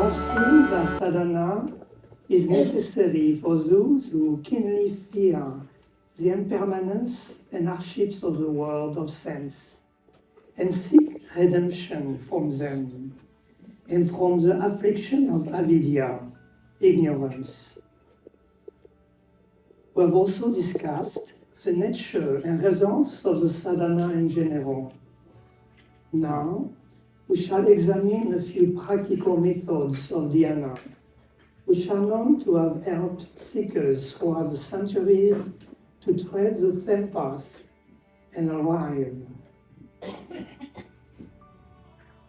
have seen that sadhana is necessary for those who keenly fear the impermanence and hardships of the world of sense and seek redemption from them and from the affliction of avidya, ignorance. We have also discussed the nature and results of the sadhana in general. Now, we shall examine a few practical methods of dhyana, which are known to have helped seekers throughout the centuries to tread the third path and arrive.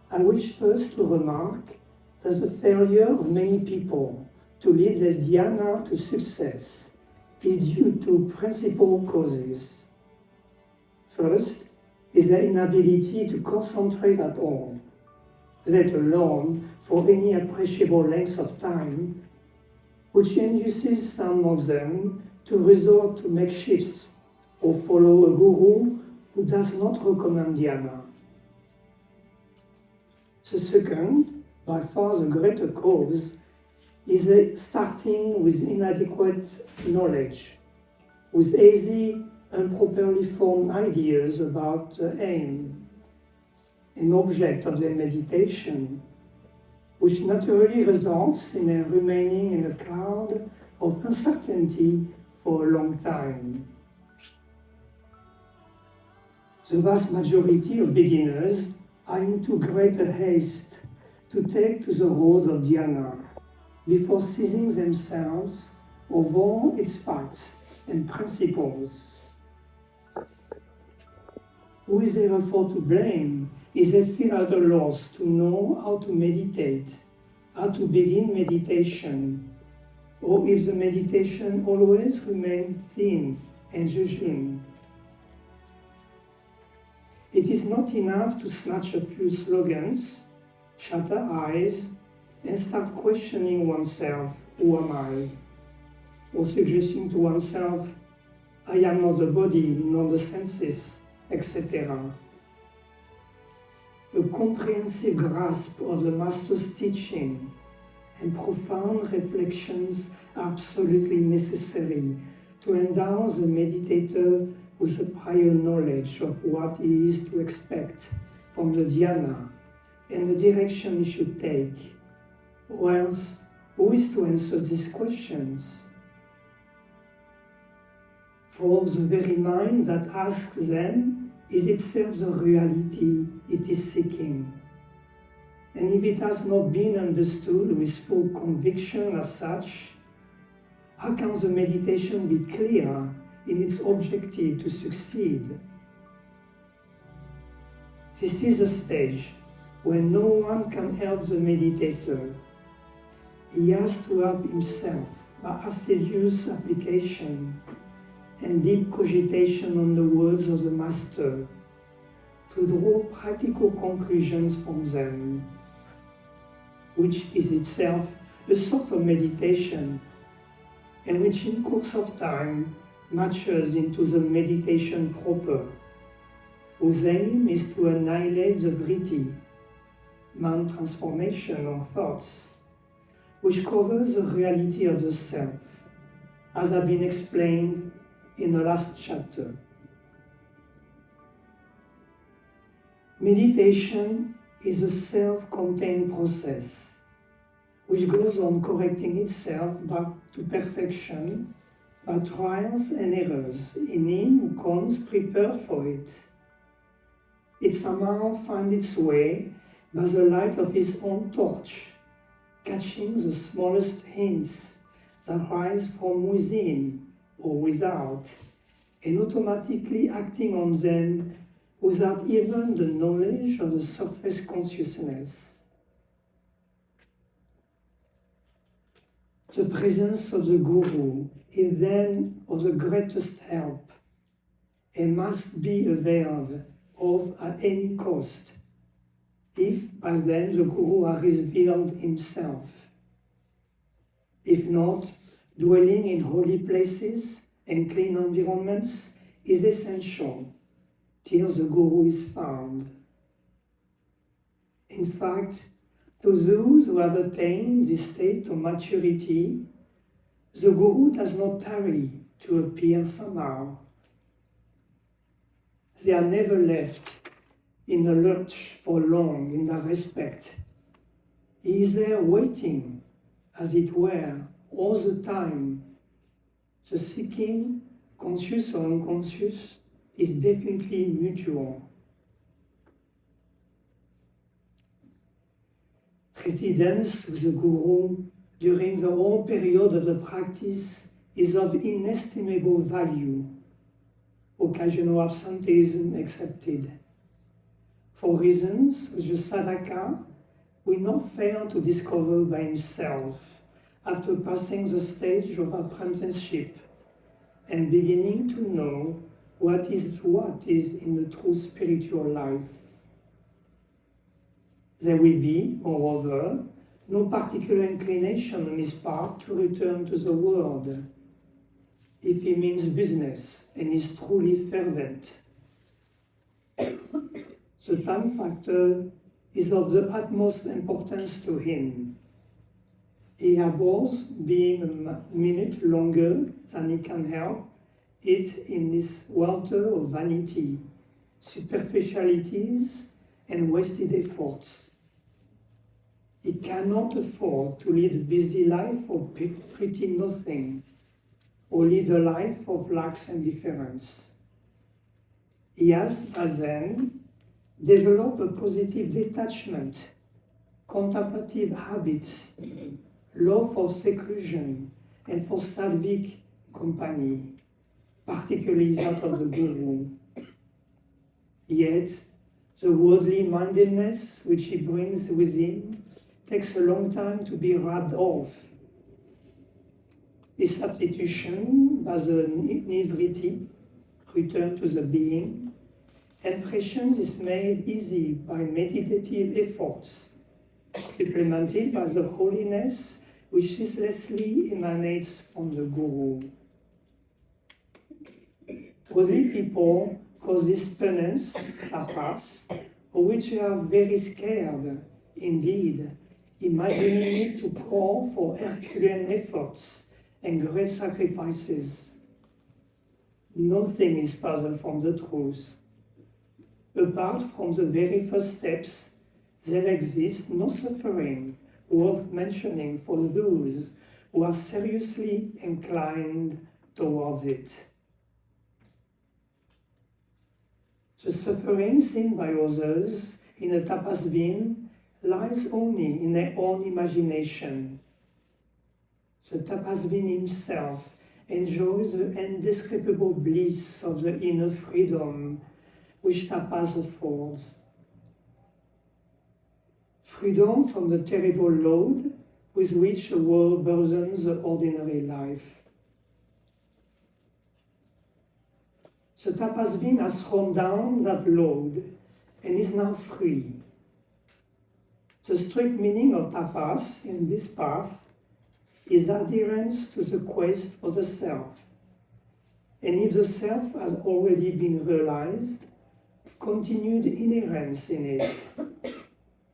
I wish first to remark that the failure of many people to lead their dhyana to success is due to principal causes. First is their inability to concentrate at all, let alone for any appreciable length of time, which induces some of them to resort to makeshifts or follow a guru who does not recommend dhyana. The second, by far the greater cause, is starting with inadequate knowledge, with hazy, improperly formed ideas about the aim and object of their meditation, which naturally results in their remaining in a cloud of uncertainty for a long time. The vast majority of beginners are in too great a haste to take to the road of dhyana before seizing themselves of all its facts and principles. Who is therefore to blame if they feel at a loss to know how to meditate, how to begin meditation, or if the meditation always remains thin and jejune? It is not enough to snatch a few slogans, shutter eyes, and start questioning oneself, who am I? Or suggesting to oneself, I am not the body, nor the senses, etc. A comprehensive grasp of the Master's teaching and profound reflections are absolutely necessary to endow the meditator with a prior knowledge of what he is to expect from the dhyana and the direction he should take. Or else, who is to answer these questions? For the very mind that asks them is itself the reality it is seeking. And if it has not been understood with full conviction as such, how can the meditation be clear in its objective to succeed? This is a stage where no one can help the meditator. He has to help himself by assiduous application and deep cogitation on the words of the Master to draw practical conclusions from them, which is itself a sort of meditation and which in course of time matures into the meditation proper, whose aim is to annihilate the vritti, mind transformation or thoughts, which covers the reality of the self, as has been explained in the last chapter. Meditation is a self-contained process which goes on correcting itself back to perfection by trials and errors in him who comes prepared for it. It somehow finds its way by the light of his own torch, catching the smallest hints that rise from within or without, and automatically acting on them without even the knowledge of the surface consciousness. The presence of the Guru is then of the greatest help and must be availed of at any cost, if by then the Guru has revealed himself. If not, dwelling in holy places and clean environments is essential till the Guru is found. In fact, To those who have attained this state of maturity, the Guru does not tarry to appear somehow. They are never left in a lurch for long in that respect. He is there waiting, as it were, all the time. The seeking, conscious or unconscious, is definitely mutual. Residence with the Guru during the whole period of the practice is of inestimable value, occasional absenteeism excepted. For reasons which the sadhaka will not fail to discover by himself after passing the stage of apprenticeship and beginning to know what is in the true spiritual life. There will be, moreover, no particular inclination on his part to return to the world, if he means business and is truly fervent. The time factor is of the utmost importance to him. He abhors being a minute longer than he can help it in this welter of vanity, superficialities, and wasted efforts. He cannot afford to lead a busy life of pretty nothing, or lead a life of lax indifference. He has, then, developed a positive detachment, contemplative habits, love for seclusion, and for sadhvic company, particularly that of the Guru. Yet, the worldly mindedness which he brings with him takes a long time to be rubbed off. His substitution by the nivriti, return to the being, and prescience is made easy by meditative efforts, supplemented by the holiness which ceaselessly emanates from the Guru. Worldly people call this penance, tapas, of which they are very scared, indeed, imagining it to call for Herculean efforts and great sacrifices. Nothing is further from the truth. Apart from the very first steps, there exists no suffering worth mentioning for those who are seriously inclined towards it. The suffering seen by others in a tapasvin lies only in their own imagination. The tapasvin himself enjoys the indescribable bliss of the inner freedom which tapas affords. Freedom from the terrible load with which the world burdens the ordinary life. The tapasvin has thrown down that load and is now free. The strict meaning of tapas in this path is adherence to the quest for the self. And if the self has already been realized, continued adherence in it,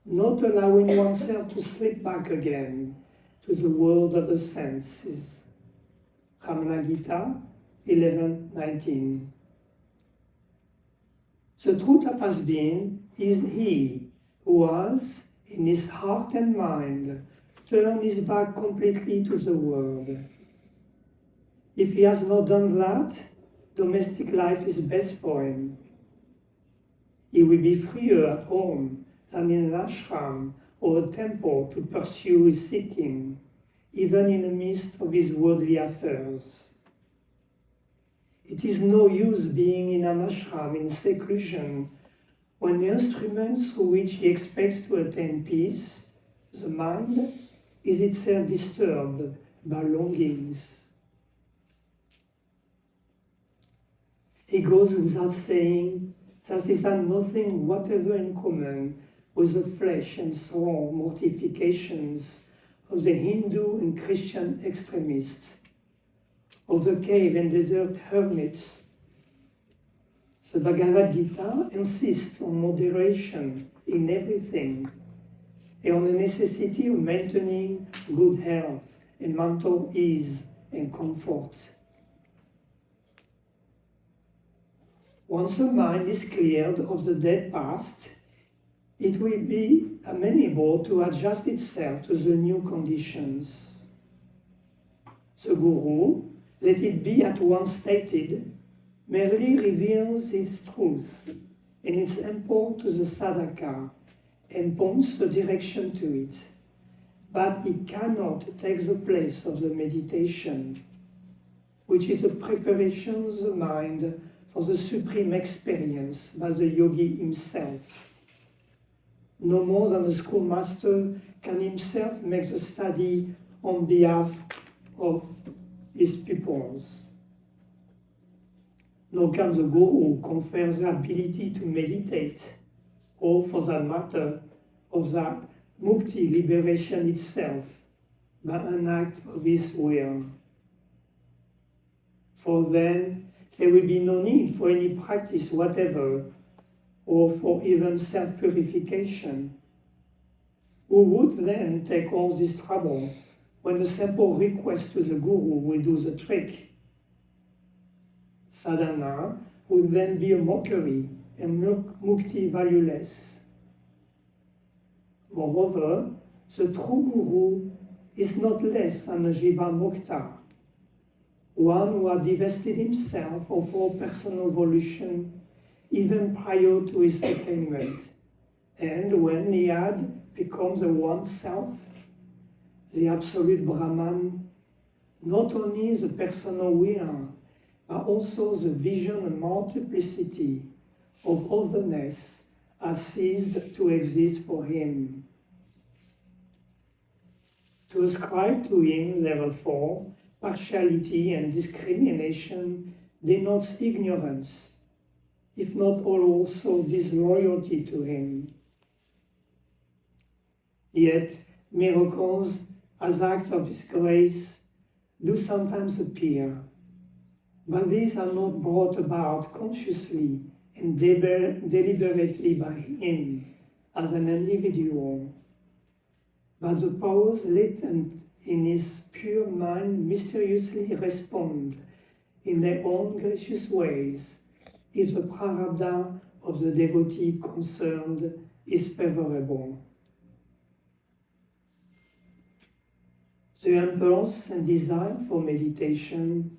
not allowing oneself to slip back again to the world of the senses. Ramana Gita 11:19. The true tapasvin is he who has, in his heart and mind, turned his back completely to the world. If he has not done that, domestic life is best for him. He will be freer at home than in an ashram or a temple to pursue his seeking, even in the midst of his worldly affairs. It is no use being in an ashram in seclusion when the instruments through which he expects to attain peace, the mind, is itself disturbed by longings. He goes without saying that he has nothing whatever in common with the flesh and soul mortifications of the Hindu and Christian extremists, of the cave and desert hermits. The Bhagavad Gita insists on moderation in everything, et on the necessity of maintaining good health and mental ease and comfort. Once the mind is cleared of the dead past, it will be amenable to adjust itself to the new conditions. The Guru, let it be at once stated, merely reveals its truth and its import to the sadhaka and points the direction to it, but it cannot take the place of the meditation, which is a preparation of the mind for the supreme experience by the yogi himself. No more than a schoolmaster can himself make the study on behalf of his pupils. Nor can the Guru confer the ability to meditate, or for that matter, of that mukti liberation itself, by an act of his will. For then, there will be no need for any practice whatever, or for even self-purification. Who would then take all this trouble when a simple request to the Guru will do the trick? Sadhana would then be a mockery and mukti valueless. Moreover, the true Guru is not less than a Jiva Mukta, one who had divested himself of all personal volition even prior to his attainment, and when he had become the One Self, the Absolute Brahman, not only the personal will, but also the vision and multiplicity of otherness have ceased to exist for him. To ascribe to him, therefore, partiality and discrimination denotes ignorance, if not also disloyalty to him. Yet, miracles as acts of his grace do sometimes appear, but these are not brought about consciously and deliberately by him as an individual, but the powers latent in his pure mind mysteriously respond in their own gracious ways if the prarabdha of the devotee concerned is favorable. The impulse and desire for meditation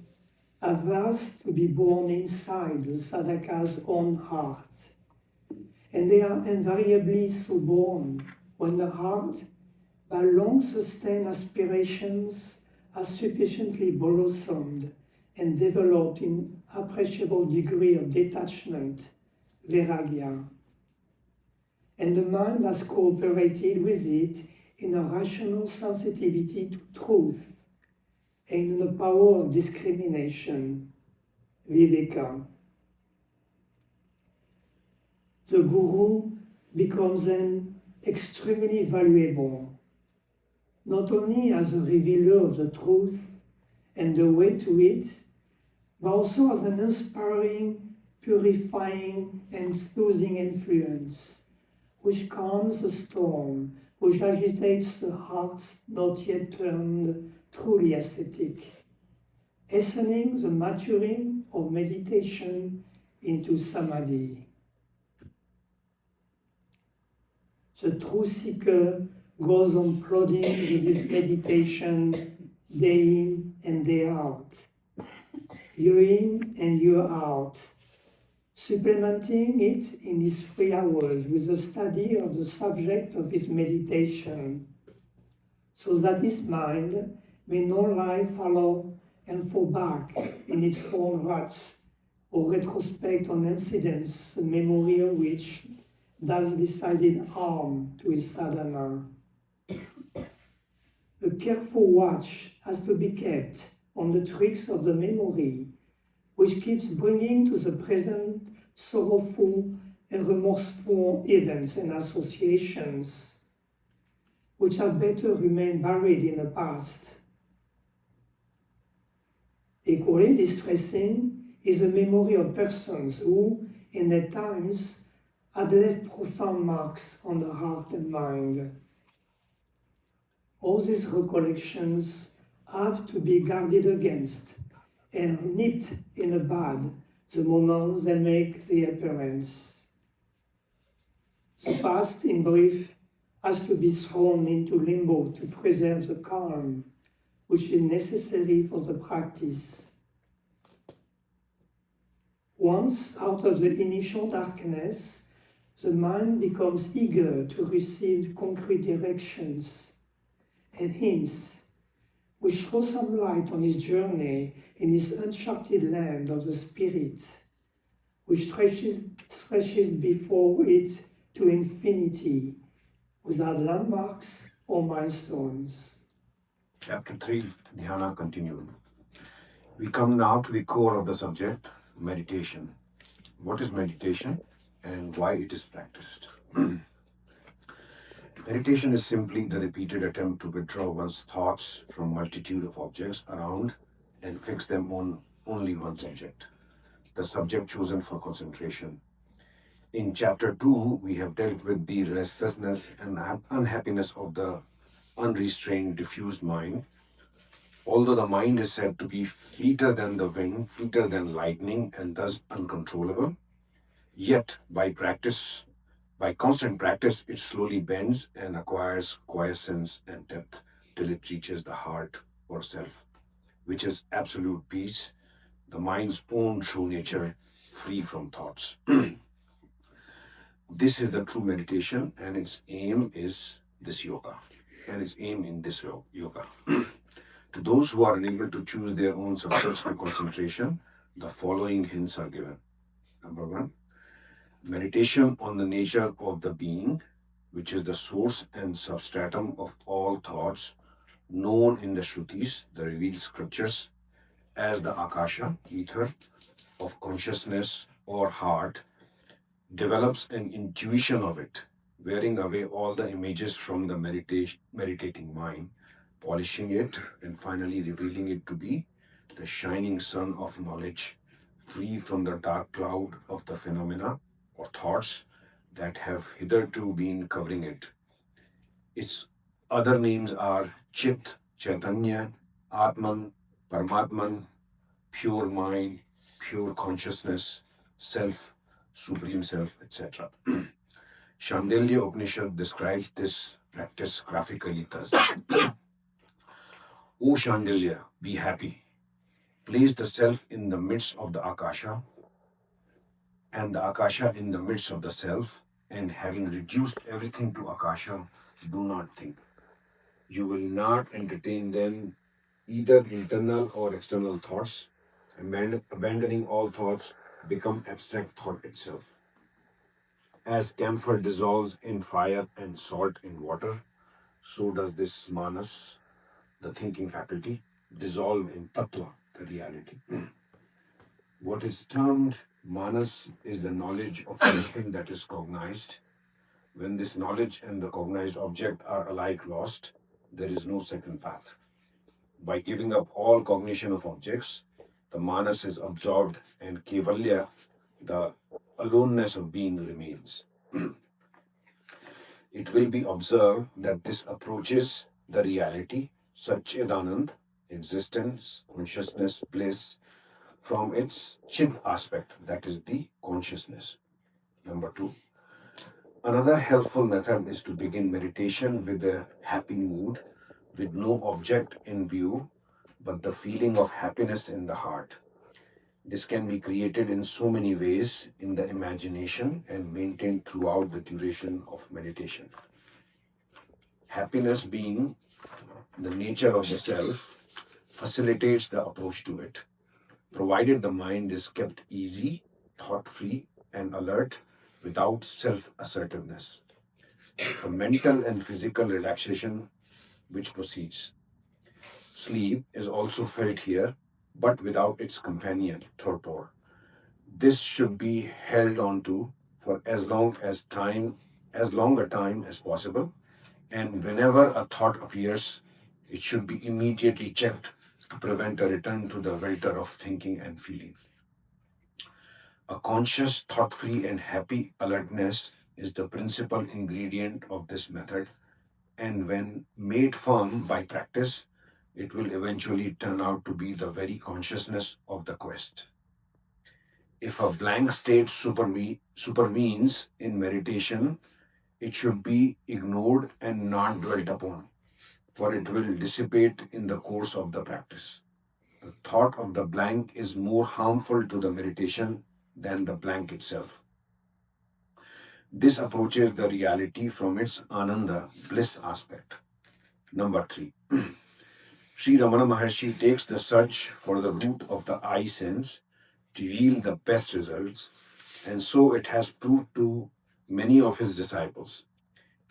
are thus to be born inside the sadhaka's own heart, and they are invariably so born when the heart, by long-sustained aspirations, has sufficiently blossomed and developed in appreciable degree of detachment, vairagya, and the mind has cooperated with it in a rational sensitivity to truth and in the power of discrimination, viveka. The Guru becomes then extremely valuable, not only as a revealer of the truth and the way to it, but also as an inspiring, purifying, and enthusing influence, which calms the storm, which agitates the hearts not yet turned truly ascetic, hastening the maturing of meditation into samadhi. The true seeker goes on plodding with his meditation day in and day out, year in and year out, supplementing it in his free hours with the study of the subject of his meditation, so that his mind may no lie follow and fall back in its own ruts, or retrospect on incidents, the memory of which does decided harm to his sadhana. A careful watch has to be kept on the tricks of the memory, which keeps bringing to the present sorrowful and remorseful events and associations, which had better remain buried in the past. Equally distressing is the memory of persons who, in their times, had left profound marks on the heart and mind, All these recollections have to be guarded against and nipped in the bud the moment they make the appearance. The past, in brief, has to be thrown into limbo to preserve the calm, which is necessary for the practice. Once out of the initial darkness, the mind becomes eager to receive concrete directions and hints which throw some light on his journey in his uncharted land of the spirit, which stretches before it to infinity without landmarks or milestones. Chapter 3, Dhyana continued. We come now to the core of the subject, meditation. What is meditation and why it is practiced? Meditation is simply the repeated attempt to withdraw one's thoughts from multitude of objects around and fix them on only one subject, the subject chosen for concentration. In chapter 2, we have dealt with the restlessness and unhappiness of the unrestrained, diffused mind. Although the mind is said to be fleeter than the wind, fleeter than lightning, and thus uncontrollable, yet by constant practice, it slowly bends and acquires quiescence and depth till it reaches the heart or self, which is absolute peace, the mind's own true nature, free from thoughts. This is the true meditation, and its aim is this yoga. And its aim in this yoga. To those who are unable to choose their own subjects for concentration, the following hints are given. Number 1, meditation on the nature of the being, which is the source and substratum of all thoughts known in the Shrutis, the revealed scriptures, as the Akasha, ether, of consciousness or heart, develops an intuition of it, wearing away all the images from the meditating mind, polishing it, and finally revealing it to be the shining sun of knowledge, free from the dark cloud of the phenomena or thoughts that have hitherto been covering it. Its other names are Chit, Chaitanya, Atman, Paramatman, pure mind, pure consciousness, self, supreme self, etc. Chandelier Upanishad describes this practice graphically thus. O Chandelier, be happy. Place the self in the midst of the Akasha and the Akasha in the midst of the self, and having reduced everything to Akasha, do not think. You will not entertain then either internal or external thoughts. Abandoning all thoughts, become abstract thought itself. As camphor dissolves in fire and salt in water, so does this manas, the thinking faculty, dissolve in tattva, the reality. What is termed manas is the knowledge of anything that is cognized. When this knowledge and the cognized object are alike lost, there is no second path. By giving up all cognition of objects, the manas is absorbed and kevalya, the aloneness of being, remains. It will be observed that this approaches the reality, Satchidanand, existence, consciousness, bliss, from its chid aspect, that is the consciousness. Number 2, another helpful method is to begin meditation with a happy mood, with no object in view, but the feeling of happiness in the heart. This can be created in so many ways in the imagination and maintained throughout the duration of meditation. Happiness, being the nature of the self, facilitates the approach to it, provided the mind is kept easy, thought-free, and alert without self-assertiveness. The mental and physical relaxation which proceeds. Sleep is also felt here, but without its companion, torpor. This should be held on to for as long a time as possible, and whenever a thought appears, it should be immediately checked to prevent a return to the welter of thinking and feeling. A conscious, thought-free, and happy alertness is the principal ingredient of this method, and when made firm by practice, it will eventually turn out to be the very consciousness of the quest. If a blank state supervenes in meditation, it should be ignored and not dwelt upon, for it will dissipate in the course of the practice. The thought of the blank is more harmful to the meditation than the blank itself. This approaches the reality from its ananda, bliss aspect. Number 3. Sri Ramana Maharishi takes the search for the root of the I sense to yield the best results, and so it has proved to many of his disciples.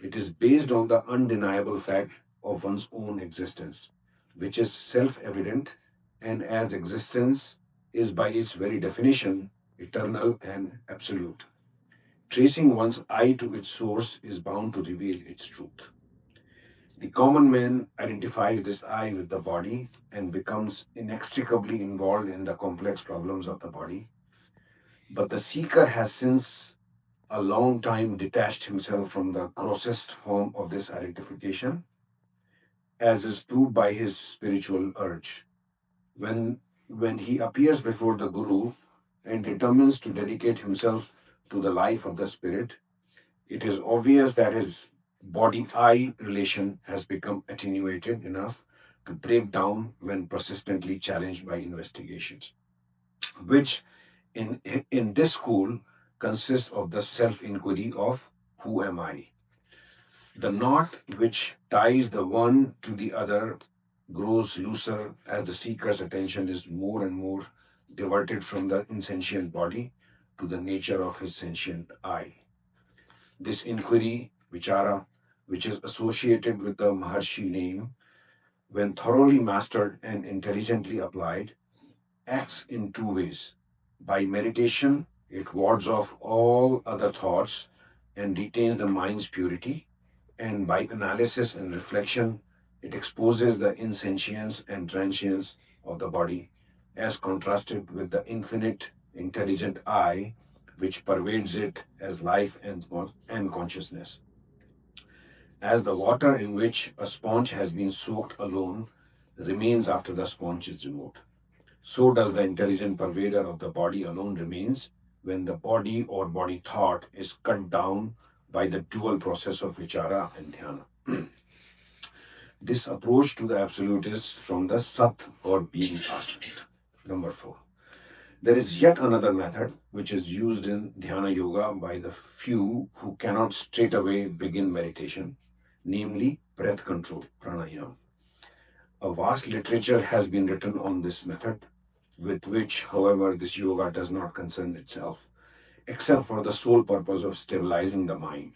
It is based on the undeniable fact of one's own existence, which is self-evident, and as existence is by its very definition eternal and absolute. Tracing one's I to its source is bound to reveal its truth. The common man identifies this I with the body and becomes inextricably involved in the complex problems of the body. But the seeker has since a long time detached himself from the grossest form of this identification, as is proved by his spiritual urge. When he appears before the Guru and determines to dedicate himself to the life of the spirit, it is obvious that his body-I relation has become attenuated enough to break down when persistently challenged by investigations, which in this school consists of the self-inquiry of who am I? The knot which ties the one to the other grows looser as the seeker's attention is more and more diverted from the insentient body to the nature of his sentient I. This inquiry, vichara, which is associated with the Maharishi name, when thoroughly mastered and intelligently applied, acts in two ways. By meditation, it wards off all other thoughts and retains the mind's purity, and by analysis and reflection, it exposes the insentience and transience of the body as contrasted with the infinite, intelligent I, which pervades it as life and consciousness. As the water in which a sponge has been soaked alone remains after the sponge is removed, so does the intelligent pervader of the body alone remains when the body or body thought is cut down by the dual process of vichara and dhyana. This approach to the absolute is from the sat or being aspect. Number 4. There is yet another method which is used in dhyana yoga by the few who cannot straightaway begin meditation, namely breath control, pranayama. A vast literature has been written on this method, with which, however, this yoga does not concern itself, except for the sole purpose of stabilizing the mind.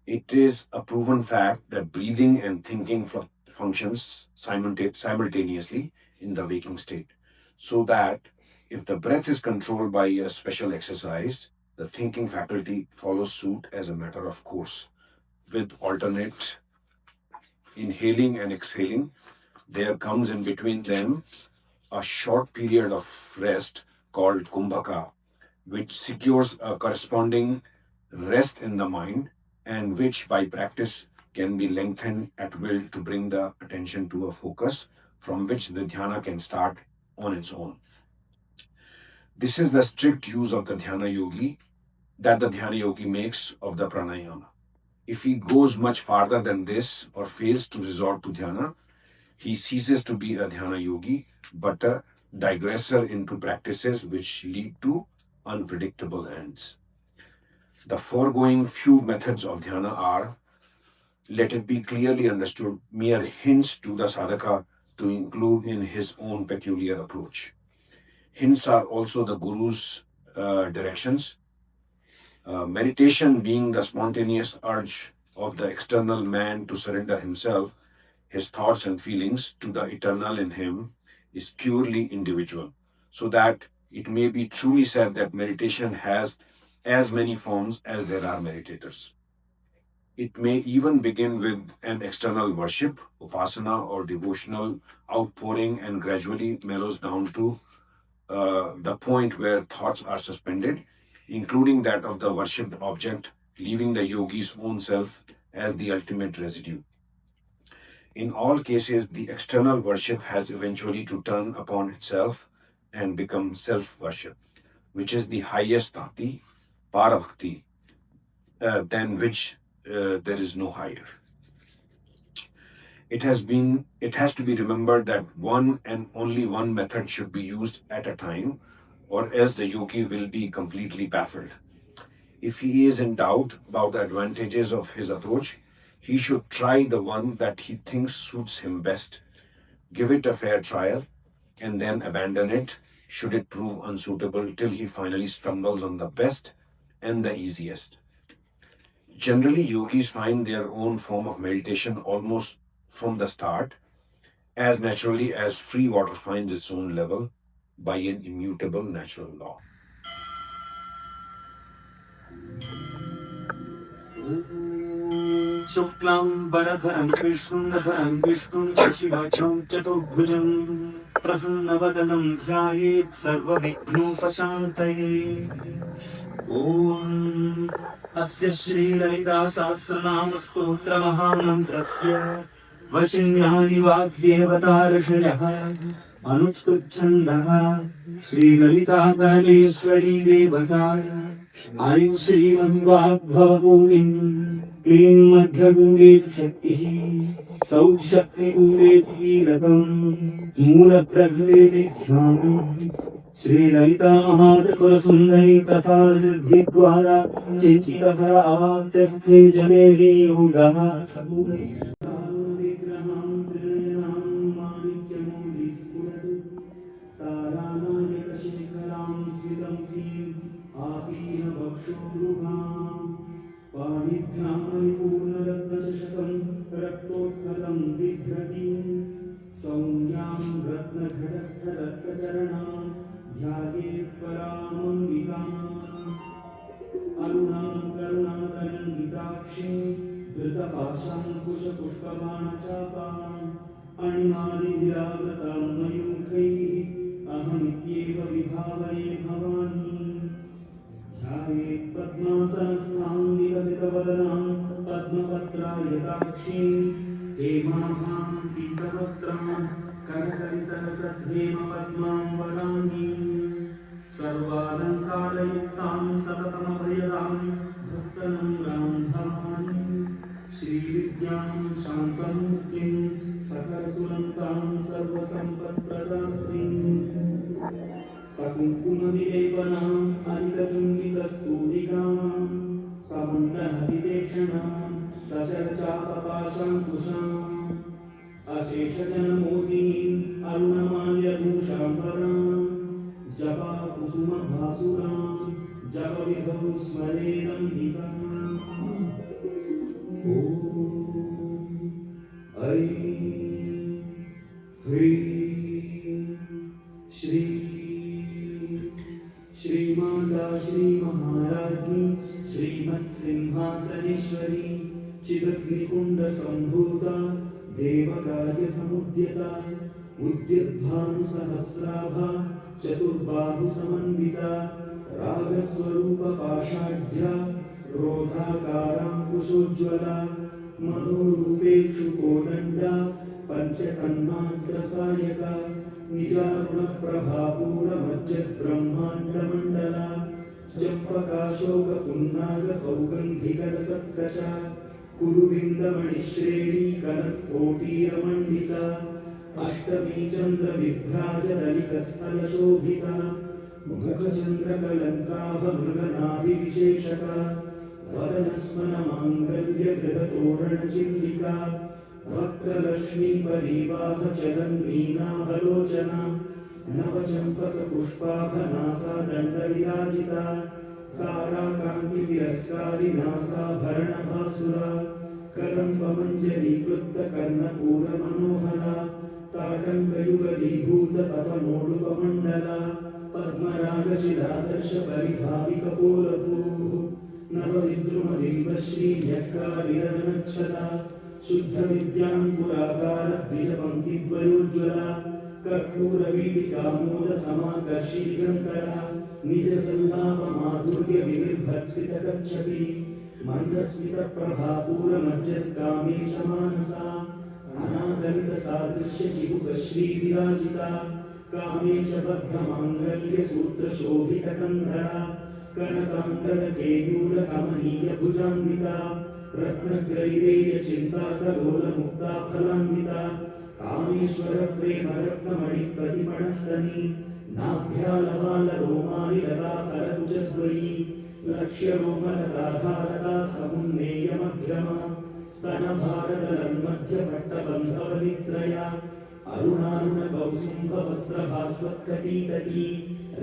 It is a proven fact that breathing and thinking functions simultaneously in the waking state, so that if the breath is controlled by a special exercise, the thinking faculty follows suit as a matter of course. With alternate inhaling and exhaling, there comes in between them a short period of rest called kumbhaka, which secures a corresponding rest in the mind and which by practice can be lengthened at will to bring the attention to a focus from which the dhyana can start on its own. This is the strict use of the dhyana yogi that the dhyana yogi makes of the pranayama. If he goes much farther than this or fails to resort to dhyana, he ceases to be a dhyana yogi, but a digressor into practices which lead to unpredictable ends. The foregoing few methods of dhyana are, let it be clearly understood, mere hints to the sadhaka to include in his own peculiar approach. Hints are also the Guru's directions. Meditation being the spontaneous urge of the external man to surrender himself, his thoughts and feelings to the eternal in him, is purely individual, so that it may be truly said that meditation has as many forms as there are meditators. It may even begin with an external worship, upasana, or devotional outpouring and gradually mellows down to the point where thoughts are suspended, including that of the worshipped object, leaving the yogi's own self as the ultimate residue. In all cases, the external worship has eventually to turn upon itself and become self-worship, which is the highest bhakti, parabhakti, than which there is no higher. It has to be remembered that one and only one method should be used at a time, or else the yogi will be completely baffled. If he is in doubt about the advantages of his approach, he should try the one that he thinks suits him best, give it a fair trial, and then abandon it should it prove unsuitable, till he finally stumbles on the best and the easiest. Generally, yogis find their own form of meditation almost from the start, as naturally as free water finds its own level by an immutable natural law. Shuklam Bharadharam Vishnu Shashivacham Chaturbhujam Prasannavadanam Dhyayet Sarva Vignopashantaye. Om Asya Shri Lalita Sahasranam Stotra Mahamantrasya Vashinyani Vagdevatarashaya Anushtuchandaha Shri Lalita Parmeshwari Devataya Ayum Shri Manvabhavamunim Klim Madhyaguret Shakti Saud Shakti Uret Hirakam Mula Prahlete Dhyanam Shri Lalita Mahadakura Sundari Prasad Siddhi Dwara Chittita Bhara Avartakte Janevi Yoga Sabure Vigraham Triyanam Manikyamudi Spuradu Taranayaka Shikharam Siddham Kim Apina Bhakshuruham Panibhyam Manipurna Ratnachashakam Raktotkatam Vibhratim Saunyam Ratna Ghadastha Ratkacharanam Dhyayet Paramambikam Arunam Karunakaram Gitakshim Dhrutapasham Kusha Pushpavana Chapam Animadi Viravratam Mayukhi Ahamityeva Vibhavaye Bhavani Dhyayet Padmasanastham Vikasitavadanam Padmapatrayakakshim Hemabham Pitavastram Karkaritarasatthema Padmam Varani Sarvalankarayuktam Satatamabhayadam Bhaktanam Rambhavani Shri Vidyam Shantamuktim Sakarasulantam Sarvasampatpradatrim Sakumkumavidepanam Adhikachumbikastudikam Samantahasitekshanam Sacharachapapashankusham Asheshajanamodhim Arunamalyakushambaram Japa Kusuma Bhasuram Japa Vidhu Smaredambikam Om Aim Hrim Shri Shri Mata Shri Maharajni Shrimat Simhasaneshwari Chidagnikunda Sambhuta Devakarya Samudyata Udyadbhanu Sahasrabha Chaturbahu Samanvita Ragaswarupa Pashadhya Krodhakaram Kusojjvala Manurupekshu Kodanda Panchatanmantrasayaka Nijaruna Prabhapura Majjat Brahmanda Mandala Jampakashoka Punnaga Saugandhikara Satkasha Kuruvinda Manishreni Kanat Koti Ramandita Ashtami Chandra Vibhraja Dalikasthala Shobhita Mukha Chandra Kalankava Mruganavi Visheshaka Vadanasmana Mangalya Gadatorana Chindika Bhakta Lakshmi Parivaha Charan Meena Halochana Nava Champaka Pushpaka Nasa Danda Virajita Tara Kanti Viraskari Nasa Bharana Bhasura Kadamba Manjari Krutta Karna Pura Manohara Tatanka Yugali Bhuta Tapanodupa Mandala Padmaraga Shiradarsha Paribhavika Polapu Nava Vidruma Dimbashri Yakka Viradhanachata Shuddha Vidyam Purakara Bijapanti Dvayojjvala Karpura Vidika Moda Samakarshi Digantara Nija Sandhava Madhurya Vidirbhatsita Kachati मन्दस्मितप्रभापूरमज्जत्कामेशमानसा अनागलितसादृश्यचिबुकश्रीविराजिता कामेशबद्धमाङ्गल्यसूत्रशोभितकन्धरा कनकाङ्गदकेयूरकमनीयभुजान्विता रत्नग्रैवेयचिन्ताकलोलमुक्ता फलान्विता कामेश्वरप्रेमरत्नमणिप्रतिपणस्तनी नाभ्यालवालरोमालिलता करकुचद्वयी लक्ष्यरोमलताधारता समुन्नेयमध्यमा स्तनभारतलन्मध्यपट्टबन्धवलित्रया अरुणारुणकौसुम्भवस्त्रभास्वत्कटीतटी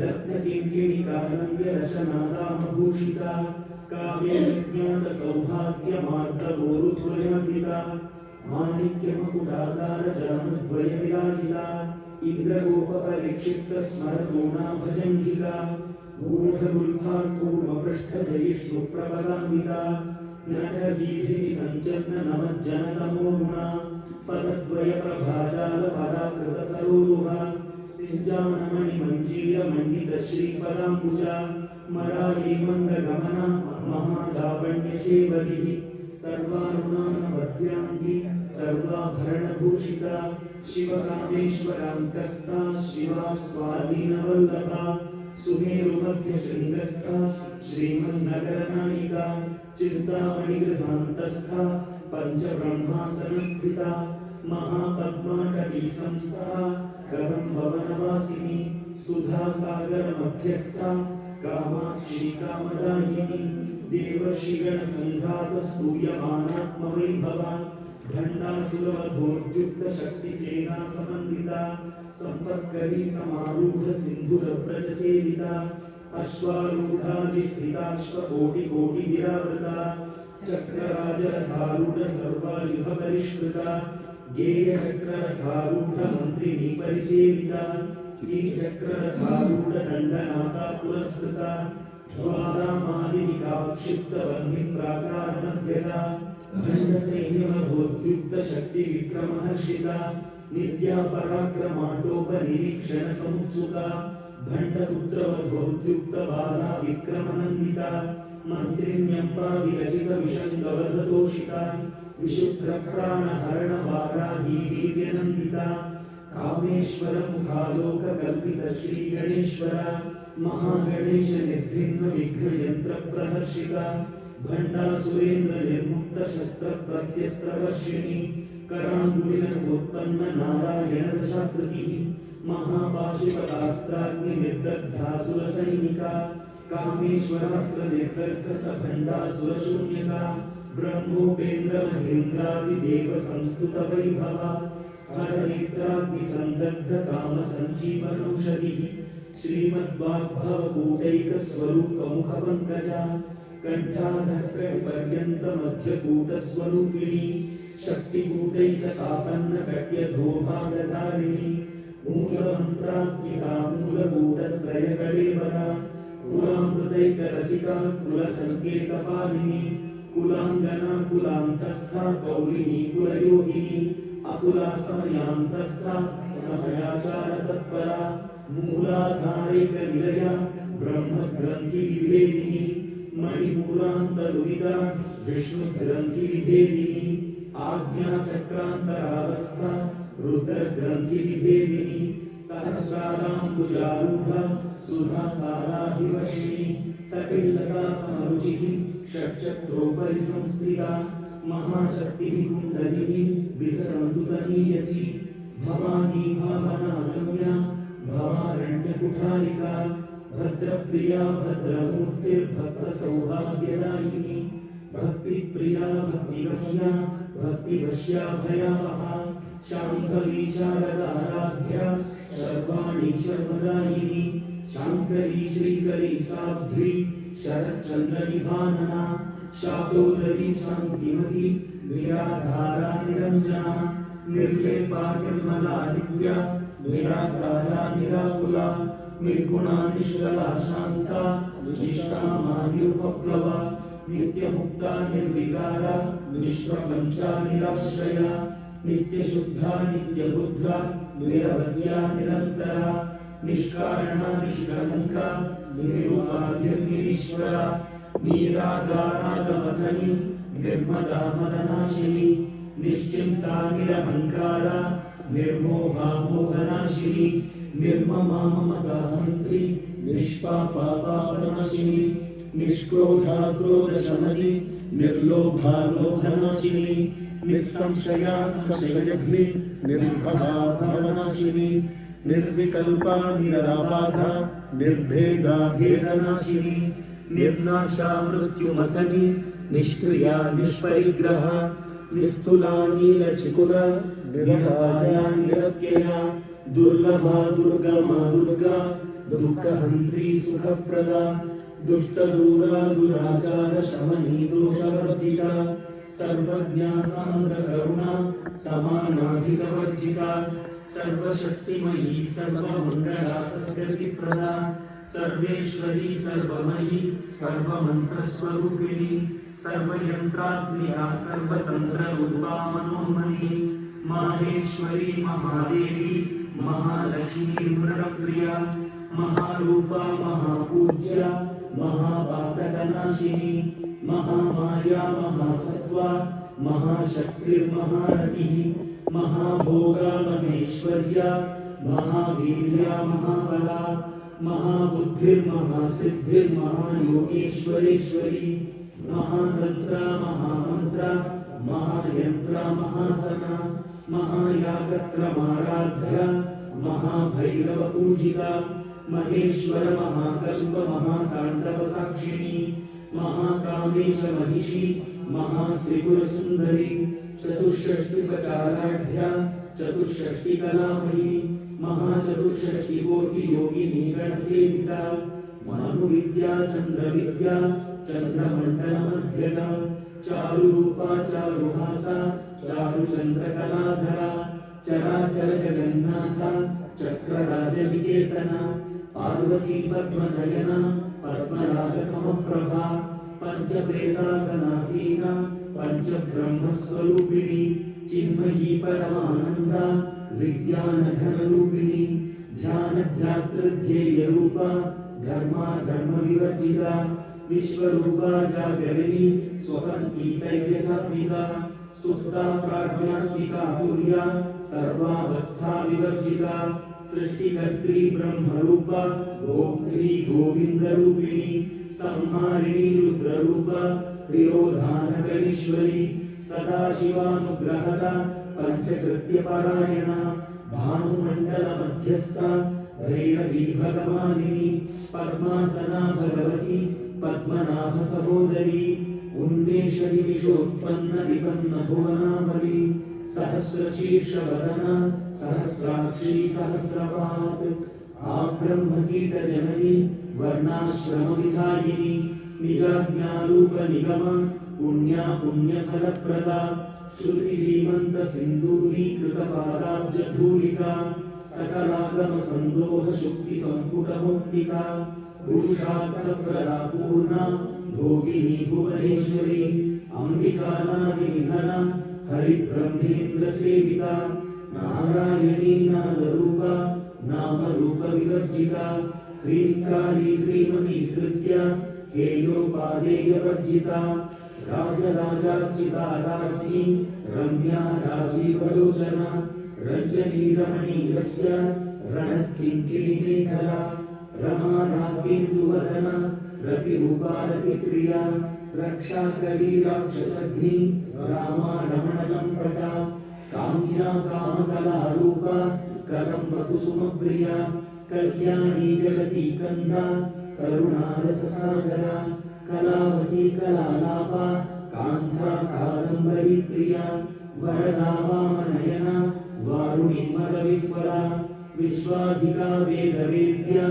रत्नकिङ्किणिकानन्द्यरशनादामभूषिता कामे विज्ञातसौभाग्यमार्दवोरुद्वयान्विता माणिक्यमकुटाकारजानुद्वयविराजिता इन्द्रगोपपरिक्षिप्तस्मरतोणाभजङ्घिका गूढगुल्फाकूर्मपृष्ठजयिष्णुप्रपदान्विता नखवीधिसञ्चन्ननमज्जनतमो गुणा पदद्वयप्रभाजालपराकृतसरोरुहा सिञ्जानमणिमञ्जीरमण्डितश्रीपदाम्बुजा मरालीमन्दगमना महालावण्यशेवदिः सर्वारुणानवद्याङ्गी सर्वाभरणभूषिता शिवकामेश्वराङ्कस्था शिवा स्वाधीनवल्लभा सुमेरुमध्यशृङ्गस्था श्रीमन्नगरनायिका चिन्तामणिगृहान्तस्था पञ्चब्रह्मासनस्थिता महापद्माटवी संस्था कदम्बवनवासिनी सुधासागरमध्यस्था कामाक्षी कामदायिनी देवर्षिगणसङ्घातस्तूयमानात्मवैभवा भण्डासुरवधोद्युक्तशक्तिसेना समन्विता सम्पत्करी समारूढसिन्धुरव्रजसेविता अश्वारूढादिष्ठिताश्वकोटिकोटिविरावृता चक्रराजरथारूढ सर्वायुधपरिष्कृता गेयचक्ररथारूढमन्त्रिणी परिसेविता कीचक्ररथारूढदण्डनाथा पुरस्कृता ज्वालामालिनिकाक्षिप्तवह्निप्राकारमध्यगा भण्डसैन्यमभोद्युक्तशक्तिविक्रमहर्षिता नित्या पराक्रमाटोपनिरीक्षणसमुत्सुका भण्डपुत्रवधोद्युक्तबाला विक्रमनन्दिता मन्त्रिण्यम्बा विरचितविषङ्गवधतोषिता विशुक्रप्राणहरणवाराही वीर्यनन्दिता कामेश्वरमुखालोककल्पितश्रीगणेश्वरा महागणेशनिर्भिन्नविघ्नयन्त्रप्रहर्षिता भण्डासुरेन्द्रनिर्मुक्तशस्त्रप्रत्यस्त्रवर्षिणी कराङ्गुलिनोत्पन्ननारायणदशाकृतिः महापाशुपतास्त्राग्निर्दग्धासुरसैनिका कामेश्वरास्त्रनिर्दग्धसभण्डासुरशून्यका ब्रह्मोपेन्द्रमहेन्द्रादिदेवसंस्तुतवैभवा हरनेत्राग्निसन्दग्धकामसञ्जीवनौषधिः श्रीमद्वाग्भवकूटैकस्वरूपमुखपङ्कजा कण्ठाधक्कटिपर्यन्तमध्यकूटस्वरूपिणी शक्तिकूटैकतापन्नकट्यधोभागधारिणी मूलमन्त्रात्मिका मूलकूटत्रयकळेवरा कुलामृतैकरसिका कुलसङ्केतपालिनी कुलाङ्गना कुलान्तस्था कौलिनी कुलयोगिनी अकुला समयान्तस्था समयाचारतत्परा मूलाधारैकनिलया ब्रह्मग्रन्थिविभेदिनी मणिमूलान्तरुदिता विष्णुग्रन्थिविभेदिनी आज्ञाचक्रान्तरावस्था रुद्रग्रन्थिविभेदिनी सहस्राराम्बुजारूढा सुधासाराभिवर्षिणी तटिल्लता समरुचिः षट्चक्रोपरि संस्थिता महाशक्तिः कुण्डलिनी विसरन्तुतनीयसी भवानी भावनागम्या भवारण्यकुठारिका भद्रप्रिया भद्रमूर्तिर्भक्तसौभाग्यदायिनी भक्तिप्रिया भक्तिगम्या भक्तिवश्या भयावहा शाम्भवी शारदाराध्या सर्वाणि शर्वदायिनी शाङ्करी श्रीकरी साध्वी शरच्चन्द्रनिभानना शातोदरी शान्तिमती निराधारा निरञ्जना निर्लेपा निर्मला दिव्या निराकारा निराकुला निर्गुणा निष्कला शान्ता निष्कामादिरुपप्लवा नित्यमुक्ता निर्विकारा निष्प्रपञ्चा निराश्रया नित्यशुद्धा नित्यबुद्धा निरवध्या निरन्तरा निष्कारणा निष्कलङ्का निरुपाधिर्निरीश्वरा नीरागारागमथनी निर्मदा मदनाशिनी निश्चिन्ता निरहङ्कारा निर्मोहा मोहनाशिनी निर्ममा ममता हन्त्री निष्पापा पापनाशिनी निष्क्रोधा क्रोधशमनी निर्लोभा लोभनाशिनी निस्संशया संशयघ्नि निर्भवा भवनाशिनी निर्विकल्पा निरबाधा निर्भेदा भेदनाशिनी निर्नाशा मृत्युमथनी निष्क्रिया निष्परिग्रहा निस्तुला नीलचिकुरा निरपाया निरत्यया दुर्लभा दुर्गमा दुर्गा दुःखहन्त्री सुखप्रदा दुष्टदूरा दुराचार शमनी दोषवर्जिता सर्वज्ञा सान्द्रकरुणा समानाधिकवर्जिता सर्वशक्तिमयी सर्वमङ्गला सद्गतिप्रदा सर्वेश्वरी सर्वमयी सर्वमन्त्रस्वरूपिणी सर्वयन्त्रात्मिका सर्वतन्त्ररूपा मनोन्मनी माहेश्वरी महादेवी महालक्ष्मी मृडप्रिया महारूपा महापूज्या महापातकनाशिनी महामाया महासत्त्वा महाशक्तिर्महारतिः महाभोगा महेश्वर्या महावीर्या महाबला महाबुद्धिर्महासिद्धिर्महायोगेश्वरेश्वरी महातन्त्रा महामन्त्रा महायन्त्रा महासना महायागक्रमाराध्या महाभैरवपूजिता महेश्वर महाकल्प महाताण्डवसाक्षिणी महाकामेश महिषी महात्रिपुरसुन्दरी चतुष्षष्टिपचाराढ्या चतुष्षष्टिकलामयी महाचतुष्षष्टिकोटि योगिनी गणसेविता मनुविद्या चन्द्रविद्या चन्द्रमण्डलमध्यगा चारुरूपा चारुहासा चारुचन्द्रकलाधरा चराचर जगन्नाथा चक्रराजनिकेतना पार्वती पद्मनयना पद्मरागसमप्रभा पञ्चप्रेतासनासीना पञ्चब्रह्मस्वरूपिणी चिन्मयी परमानन्दा विज्ञानघनरूपिणी ध्यानध्यातृध्येयरूपा धर्माधर्मविवर्जिता विश्वरूपा जागरिणी स्वपन्थीतैर्यसात्विका सुप्ता प्राज्ञात्मिका तुर्या सर्वावस्था विवर्जिता सृष्टिकर्त्री ब्रह्मरूपा भोक्त्री गोविन्दरूपिणी संहारिणी रुद्ररूपा विरोधानकरीश्वरी सदाशिवानुग्रहदा पंचकृत्यपरायणा भानुमण्डलमध्यस्था भैरवी भगवानिनी पद्मासना भगवती पद्मनाभ सहोदरी उन्मेषरि विशोत्पन्न विपन्न भुवनावली सहस्रशीर्षवदना सहस्राक्षी सहस्रपात् आब्रह्मकीटजननी वर्णाश्रमविधायिनी निजाज्ञारूप Nigma पुण्या पुण्यफलप्रदा श्रुतिसीमन्त सिन्दूरीकृतपादाब्जधूलिका सकलागम सन्दोह शुक्ति सम्पुटमुक्तिका पुरुषार्थप्रदा पूर्णा भोगिनी भुवनेश्वरी अम्बिकानादिनिधना हरिब्रह्मेन्द्र सेविता नारायणी नादरूपा नामरूप विवर्जिता ह्रीङ्कारी ह्रीमतीकृत्या हेयोपादेयवर्जिता राजराजार्चिता राज्ञी रम्या राजीवलोचना रञ्जनी रमणीयस्य रणत्किङ्किणीमेखला रमा राकेन्दुवदना रतिरूपा रतिप्रिया रक्षाकरी राक्षसघ्नी रामा रमणलम्पटा काम्या कामकलारूपा कदम्बकुसुमप्रिया कल्याणी जगती कन्दा करुणारससागरा कलावती कलालापा कान्ता कादम्बरी प्रिया वरदा वामनयना वारुणी मदविह्वला विश्वाधिका वेदवेद्या